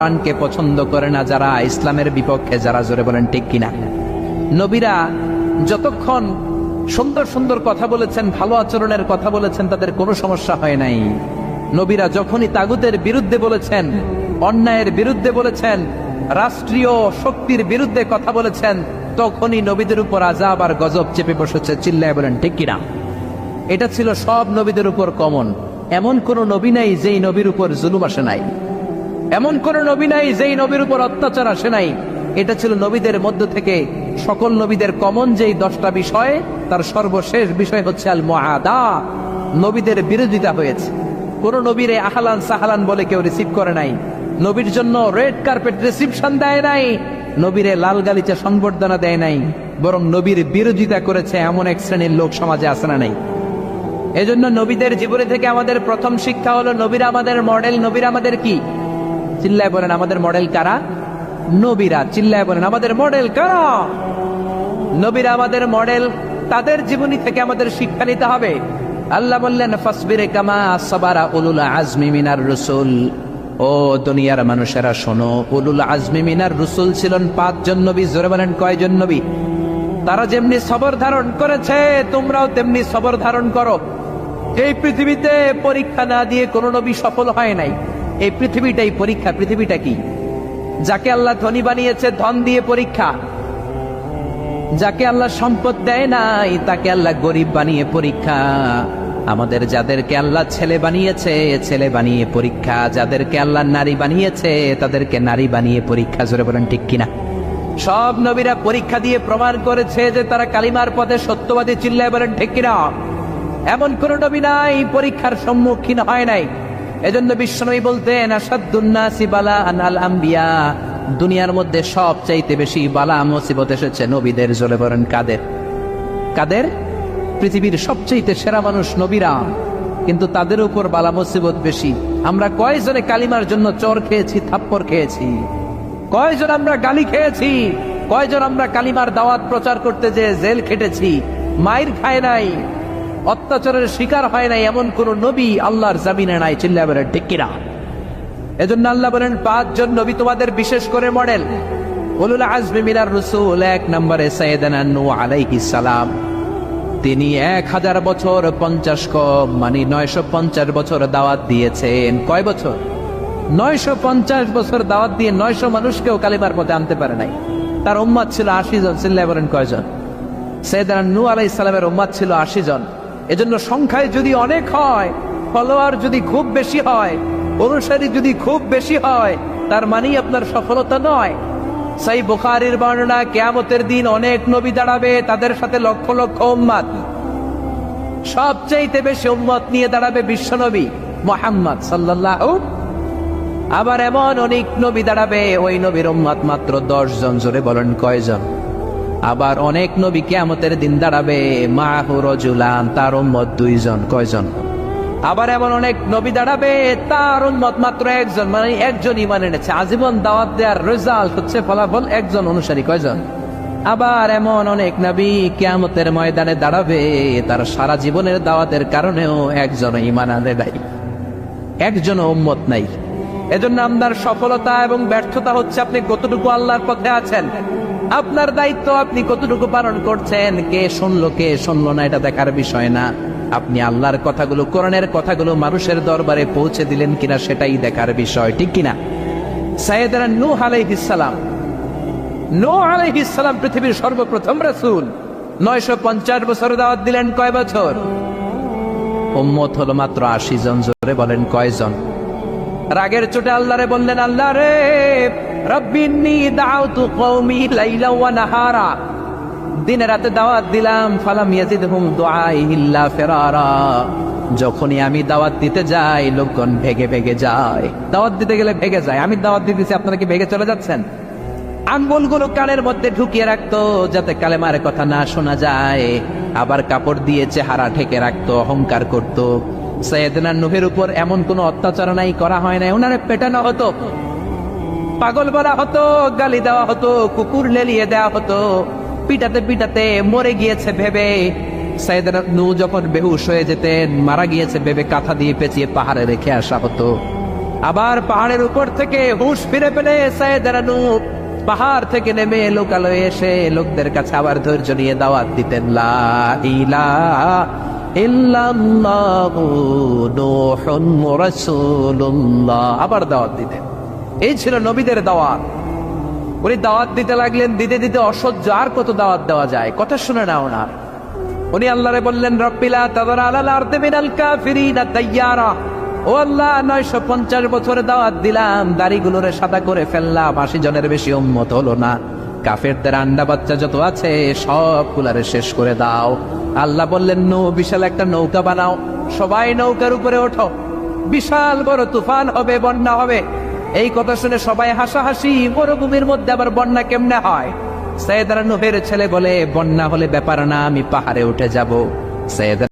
কোরআনকে পছন্দ করে না যারা, ইসলামের বিপক্ষে যারা, জোরে বলেন ঠিক কিনা। নবীরা যতক্ষণ সুন্দর সুন্দর কথা বলেছেন, ভালো আচরণের কথা বলেছেন, তাদের কোনো সমস্যা হয় নাই। নবীরা যখনই তাগুতের বিরুদ্ধে বলেছেন, অন্যায়ের বিরুদ্ধে বলেছেন, রাষ্ট্রীয় শক্তির বিরুদ্ধে কথা বলেছেন, তখনই নবীদের উপর আযাব আর গজব চেপে বসেছে। চিল্লায় বলেন ঠিক কিনা। এটা ছিল সব নবীদের উপর কমন। এমন কোন নবী নাই যেই নবীর উপর জুলুম আসে নাই, এমন কোন নবী নাই যেই নবীর উপর অত্যাচার আসে নাই। এটা ছিল নবীদের মধ্য থেকে সকল নবীদের কমন যেই 10টা বিষয়, তার সর্বশেষ বিষয় হচ্ছে আল মুআদা। নবীদের বিরোধিতা হয়েছে। কোন নবীরে আহলান সাহালান বলে কেউ রিসিভ করে নাই, নবীর জন্য রেড কার্পেট রিসিপশন দেয় নাই, নবীরে লাল গালিচা সংবর্ধনা দেয় নাই, বরং নবীর বিরোধিতা করেছে এমন এক শ্রেণীর লোক সমাজে আছে না নাই। এজন্য নবীদের জীবনী থেকে আমাদের প্রথম শিক্ষা হলো নবীরা আমাদের মডেল। নবীরা আমাদের কি? চিল্লায় বলেন আমাদের মডেল কারা? নবীরা। চিল্লায় বলেন আমাদের মডেল কারা? নবীরা আমাদের মডেল। তাদের জীবনী থেকে আমাদের শিক্ষা নিতে হবে। আল্লাহ বললেন ফাসবির কামা সাবারা উলুল আজমি মিনার রসুল। ও দুনিয়ার মানুষেরা শোনো, উলুল আজমি মিনার রসুল ছিলেন 5 জন নবী। জোরে বলেন কয়জন নবী? তারা যেমনি সবর ধারণ করেছে, তোমরাও তেমনি সবর ধারণ করো। এই পৃথিবীতে পরীক্ষা না দিয়ে কোন নবী সফল হয় নাই। এই পৃথিবীটাই পরীক্ষা। পৃথিবীটা কি? যাকে আল্লাহ ধনী বানিয়েছে ধন দিয়ে পরীক্ষা, যাকে আল্লাহ সম্পদ দেয় নাই তাকে আল্লাহ গরিব বানিয়ে পরীক্ষা। আমাদের যাদেরকে আল্লাহ ছেলে বানিয়েছে ছেলে বানিয়ে পরীক্ষা, যাদেরকে আল্লাহ নারী বানিয়েছে তাদেরকে নারী বানিয়ে পরীক্ষা। জোরে বলেন ঠিক কিনা। সব নবীরা পরীক্ষা দিয়ে প্রমাণ করেছে যে তারা কালিমার পথে সত্যবাদী। চিল্লায় বলেন ঠিক কিনা। এমন কোন নবী নাই পরীক্ষার সম্মুখীন হয় নাই। এজন্য বিশ্বনবী বলতেন আসাদুন নাসি বালাআন আল আম্বিয়া। দুনিয়ার মধ্যে সবচাইতে বেশি বালা মুসিবত এসেছে নবীদের। জোরে বলেন কাদের? কাদের? পৃথিবীর সবচাইতে সেরা মানুষ নবীরা, কিন্তু তাদের উপর বালা মুসিবত বেশি। আমরা কয়জনে কালিমার জন্য চর খেয়েছি, থাপ্পড় খেয়েছি? কয়জন আমরা গালি খেয়েছি? কয়জন আমরা কালিমার দাওয়াত প্রচার করতে যে জেল খেটেছি? মাইর খায় নাই, অত্যাচারের শিকার হয় নাই, এমন কোন নবী আল্লাহর জমিনে নাই। চিল্লায় বলেন ঠিক কিনা। এজন্য আল্লাহ বলেন 5 জন নবী তোমাদের বিশেষ করে মডেল। উলুল আজমি মিনার রাসূল 1 নম্বরে সাইয়েদানা নূহ আলাইহিস সালাম। তিনি 1000 বছর 50 কম মানে 950 বছর দাওয়াত দিয়েছেন। কয় বছর? 950 বছর দাওয়াত দিয়ে 900 মানুষকেও কালিমার পথে আনতে পারে নাই। তার উম্মত ছিল 80 জন। চিল্লায় বলেন কয়জন? সাইয়েদানা নূহ আলাইহিস সালামের উম্মত ছিল 80 জন। এজন্য সংখ্যায় যদি অনেক হয়, ফলোয়ার যদি খুব বেশি হয়, অনুসারী যদি খুব বেশি হয়, তার মানেই আপনার সফলতা নয়। সহিহ বুখারীর বর্ণনা, কিয়ামতের দিন অনেক নবী দাঁড়াবে, তাদের সাথে লক্ষ লক্ষ উম্মত। সবচাইতে বেশি উম্মত নিয়ে দাঁড়াবে বিশ্বনবী মুহাম্মদ সাল্লাল্লাহু। আবার এমন অনেক নবী দাঁড়াবে, ওই নবীর উম্মত মাত্র 10 জন। জোরে বলেন কয়জন? আবার অনেক নবী কিয়ামতের দিন দাঁড়াবে, মাহু রাজুলান, তার উম্মত 2 জন। কয়জন? আবার এমন অনেক নবী দাঁড়াবে, তার উম্মত মাত্র 1 জন, মানে 1 জন ঈমান এনেছে। আজীবন দাওয়াত দেওয়ার রেজাল্ট হচ্ছে ফলাফল 1 জন অনুসারী। কয়জন? আবার এমন অনেক নবী কিয়ামতের ময়দানে দাঁড়াবে, তার সারা জীবনের দাওয়াতের কারণেও 1 জন ঈমান আনে নাই, 1 জন উম্মত নাই। এজন্য আপনার সফলতা এবং ব্যর্থতা হচ্ছে আপনি কতটুকু আল্লাহর পথে আছেন। আপনার দায়িত্ব আপনি কতটুকু পালন করছেন। কে শুনলো কে শুনলো না এটা দেখার বিষয় না। আপনি আল্লাহর কথাগুলো, কোরআনের কথাগুলো মানুষের দরবারে পৌঁছে দিলেন কিনা সেটাই দেখার বিষয়। ঠিক কিনা। সাইয়েদানা নূহ আলাইহিস সালাম। নূহ আলাইহিস সালাম পৃথিবীর সর্বপ্রথম রাসূল। 950 বছর দাওয়াত দিলেন। কয় বছর? উম্মত হলো মাত্র 80 জন। জোরে বলেন কয়জন? রাগের চোটে আল্লাহরে বললেন, আল্লাহ রে রব্বিন্নী দাউতু কওমি লাইলা ওয়া নাহারা। দিনে রাতে দাওয়াত দিলাম, ফালাম ইয়াজিদহুম দুআই ইল্লা ফিরারা। যখনই আমি দাওয়াত দিতে যাই লোকজন ভেগে ভেগে যায়। দাওয়াত দিতে গেলে ভেগে যায়। আমি দাওয়াত দিতেছি, আপনারা কি ভেগে চলে যাচ্ছেন? আঙ্গুলগুলো কানের মধ্যে ঢুকিয়ে রাখতো যাতে কালেমার কথা না শোনা যায়। আবার কাপড় দিয়ে চেহারা ঢেকে রাখতো, অহংকার করতো। সাইয়েদনা নূহের উপর এমন কোন অত্যাচার নাই, করা হয় নাই। ওনারে পেটানো হতো, পাগল বলা হতো, গালি দেওয়া হতো, কুকুর লেলিয়ে দেওয়া হতো, পিটাতে পিটাতে মরে গিয়েছে ভেবে। সাইয়েদনা নূহ যখন বেহুশ হয়ে যেতেন, মারা গিয়েছে ভেবে কাঁথা দিয়ে পেঁচিয়ে পাহাড়ে রেখে আসা হতো। আবার পাহাড়ের উপর থেকে হুঁশ ফিরে পেলে সাইয়েদনা নূহ পাহাড় থেকে নেমে লোকালয়ে এসে লোকদের কাছে আবার ধৈর্য নিয়ে দাওয়াত দিতেন, লা ইলাহা ইল্লাল্লাহু নূহুন রাসূলুল্লাহ, আবার দাওয়াত দিতেন। এই ছিল নবীদের দাওয়াত। উনি দাওয়াত দিতে লাগলেন, দিতে দিতে অসহ্য, আর কত দাওয়াত দেওয়া যায়, কথা শুনে না ওনার। উনি আল্লাহরে বললেন, রব্বিলা তাযার আলাল আরদি মিনাল কাফিরিনা দাইয়ারা, ও আল্লাহ 950 বছরে দাওয়াত দিলাম, দাড়িগুলোরে সাদা করে ফেললাম, 80 জনের বেশি উম্মত হলো না, কাফেরদের আন্ডা বাচ্চা যত আছে সব গুলারে শেষ করে দাও। আল্লাহ বললেন, নূহ বিশাল একটা নৌকা বানাও, সবাই নৌকার উপরে ওঠো, বিশাল বড় তুফান হবে, বন্যা হবে। এই কথা শুনে সবাই হাসাহাসি, মরুভূমির মধ্যে আবার বন্যা কেমনে হয়? সাইয়েদনা নূহের ছেলে বলে, বন্যা হলে ব্যাপার না, আমি পাহাড়ে উঠে যাব। সাইয়েদনা